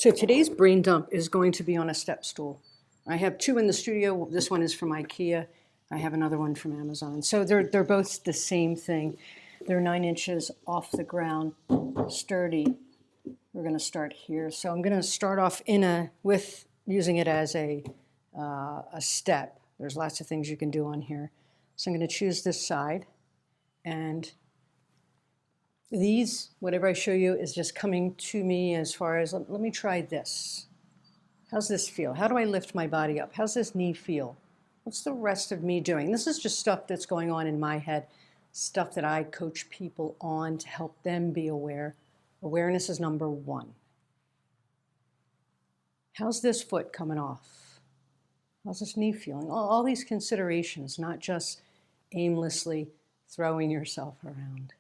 So today's brain dump is going to be on a step stool. I have two in the studio. This one is from IKEA. I have another one from Amazon. So they're both the same thing. They're 9 inches off the ground, sturdy. We're going to start here. So I'm going to start off with using it as a step. There's lots of things you can do on here. So I'm going to choose this side, and these, whatever I show you, is just coming to me as far as, let me try this. How's this feel? How do I lift my body up? How's this knee feel? What's the rest of me doing? This is just stuff that's going on in my head, stuff that I coach people on to help them be aware. Awareness is number one. How's this foot coming off? How's this knee feeling? All these considerations, not just aimlessly throwing yourself around.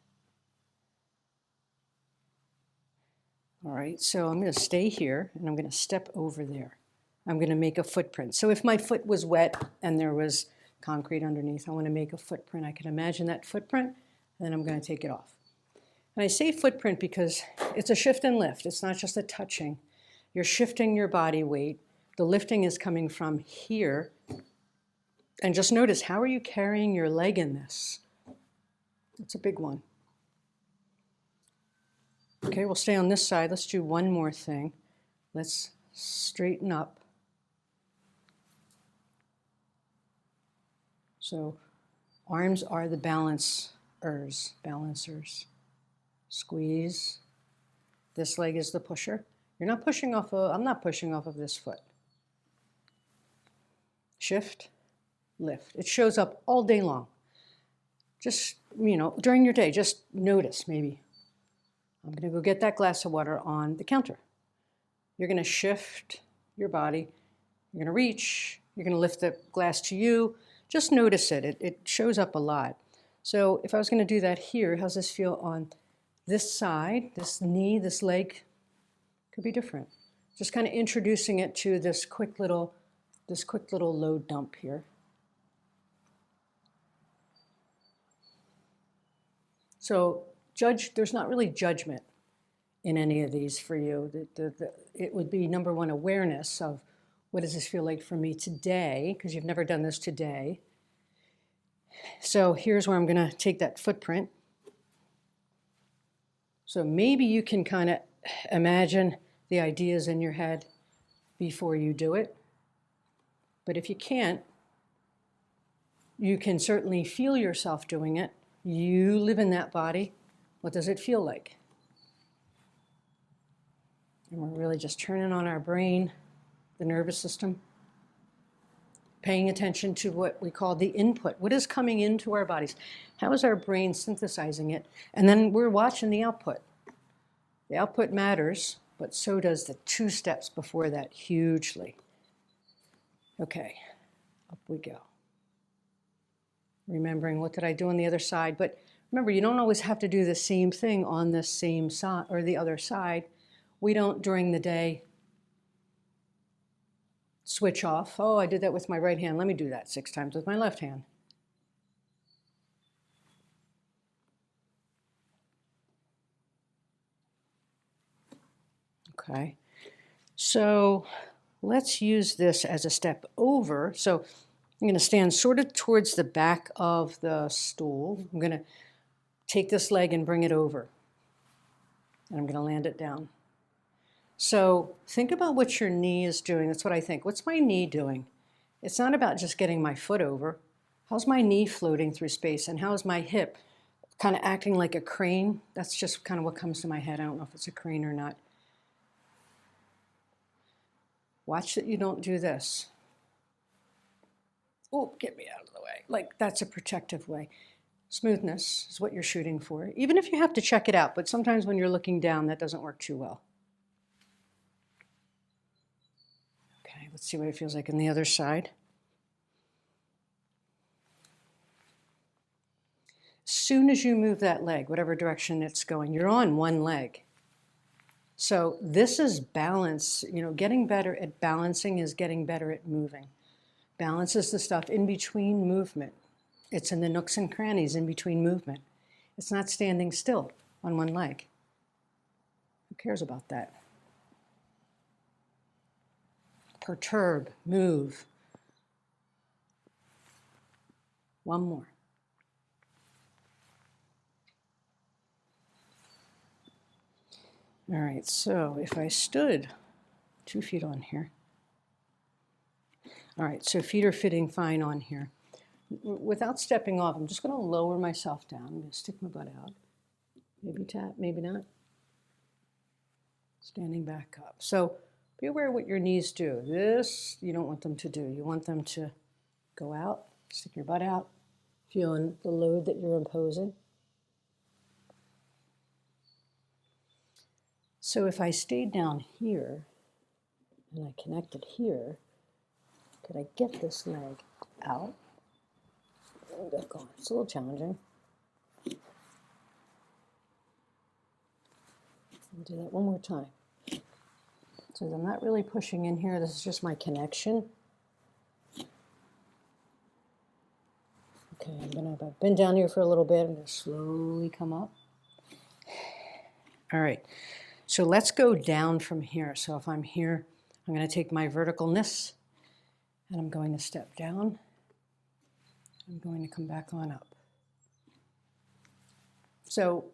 All right, so I'm going to stay here, and I'm going to step over there. I'm going to make a footprint. So if my foot was wet and there was concrete underneath, I want to make a footprint. I can imagine that footprint, and then I'm going to take it off. And I say footprint because it's a shift and lift. It's not just a touching. You're shifting your body weight. The lifting is coming from here. And just notice, how are you carrying your leg in this? It's a big one. Okay, we'll stay on this side. Let's do one more thing. Let's straighten up. So arms are the balancers. Squeeze. This leg is the pusher. You're not pushing off of, I'm not pushing off of this foot. Shift, lift. It shows up all day long. Just, during your day, just notice maybe. I'm going to go get that glass of water on the counter. You're going to shift your body. You're going to reach. You're going to lift the glass to you. Just notice it. It shows up a lot. So if I was going to do that here, how's this feel on this side? This knee, this leg could be different. Just kind of introducing it to this quick little load dump here. So there's not really judgment in any of these for you. It would be number one, awareness of what does this feel like for me today, because you've never done this today. So here's where I'm going to take that footprint. So maybe you can kind of imagine the ideas in your head before you do it. But if you can't, you can certainly feel yourself doing it. You live in that body. What does it feel like? And we're really just turning on our brain, the nervous system, paying attention to what we call the input. What is coming into our bodies? How is our brain synthesizing it? And then we're watching the output. The output matters, but so does the 2 steps before that hugely. Okay, up we go. Remembering, what did I do on the other side? But remember, you don't always have to do the same thing on the same side or the other side. We don't, during the day, switch off. Oh, I did that with my right hand. Let me do that 6 times with my left hand. Okay, so let's use this as a step over. So I'm going to stand sort of towards the back of the stool. I'm going to take this leg and bring it over. And I'm going to land it down. So think about what your knee is doing. That's what I think. What's my knee doing? It's not about just getting my foot over. How's my knee floating through space? And how's my hip kind of acting like a crane? That's just kind of what comes to my head. I don't know if it's a crane or not. Watch that you don't do this. Oh, get me out of the way. Like, that's a protective way. Smoothness is what you're shooting for, even if you have to check it out. But sometimes when you're looking down, that doesn't work too well. Okay, let's see what it feels like on the other side. As soon as you move that leg, whatever direction it's going, you're on one leg. So this is balance. Getting better at balancing is getting better at moving. Balance is the stuff in between movement. It's in the nooks and crannies in between movement. It's not standing still on one leg. Who cares about that? perturb, move. One more. All right, so if I stood 2 feet on here. All right, so feet are fitting fine on here. Without stepping off, I'm just going to lower myself down. I'm going to stick my butt out. Maybe tap, maybe not. Standing back up. So be aware what your knees do. This, you don't want them to do. You want them to go out, stick your butt out, feeling the load that you're imposing. So if I stayed down here and I connected here, could I get this leg out? Back on. It's a little challenging. I'll do that one more time. So I'm not really pushing in here. This is just my connection. Okay, I've been down here for a little bit. I'm going to slowly come up. All right, so let's go down from here. So if I'm here, I'm going to take my verticalness and I'm going to step down. I'm going to come back on up. So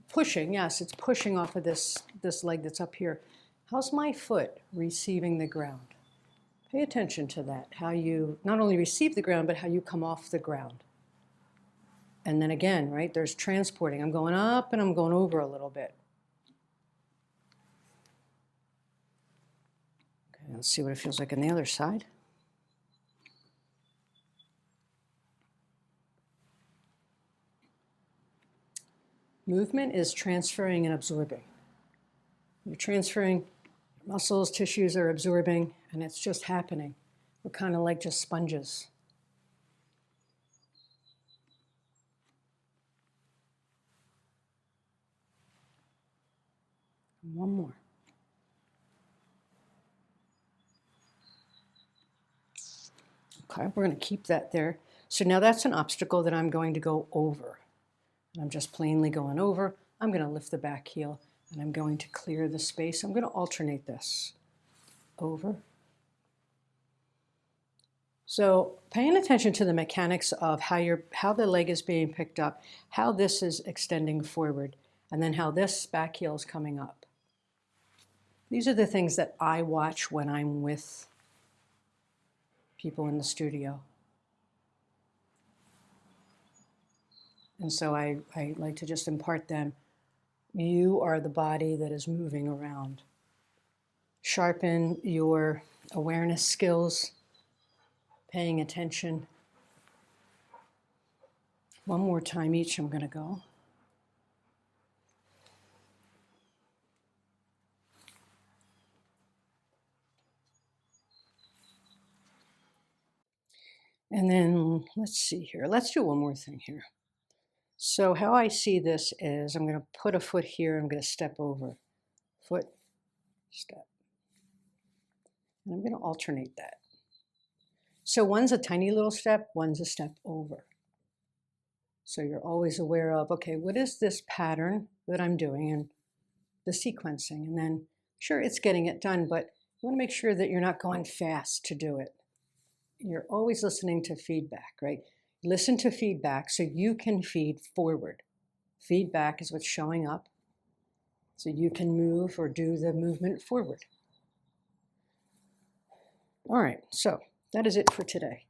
pushing, yes, it's pushing off of this leg that's up here. How's my foot receiving the ground? Pay attention to that, how you not only receive the ground, but how you come off the ground. And then again, right, there's transporting. I'm going up and I'm going over a little bit. Okay, let's see what it feels like on the other side. Movement is transferring and absorbing. You're transferring, muscles, tissues are absorbing, and it's just happening. We're kind of like just sponges. And one more. Okay, we're going to keep that there. So now that's an obstacle that I'm going to go over. I'm just plainly going over. I'm going to lift the back heel, and I'm going to clear the space. I'm going to alternate this. Over. So paying attention to the mechanics of how the leg is being picked up, how this is extending forward, and then how this back heel is coming up. These are the things that I watch when I'm with people in the studio. And so I like to just impart them. You are the body that is moving around. Sharpen your awareness skills, paying attention. One more time each, I'm going to go. And then let's see here. Let's do one more thing here. So how I see this is I'm going to put a foot here. I'm going to step over. Foot, step. And I'm going to alternate that. So one's a tiny little step, one's a step over. So you're always aware of, okay, what is this pattern that I'm doing and the sequencing? And then, sure, it's getting it done, but you want to make sure that you're not going fast to do it. You're always listening to feedback, right? Listen to feedback so you can feed forward. Feedback is what's showing up so you can move or do the movement forward. All right, so that is it for today.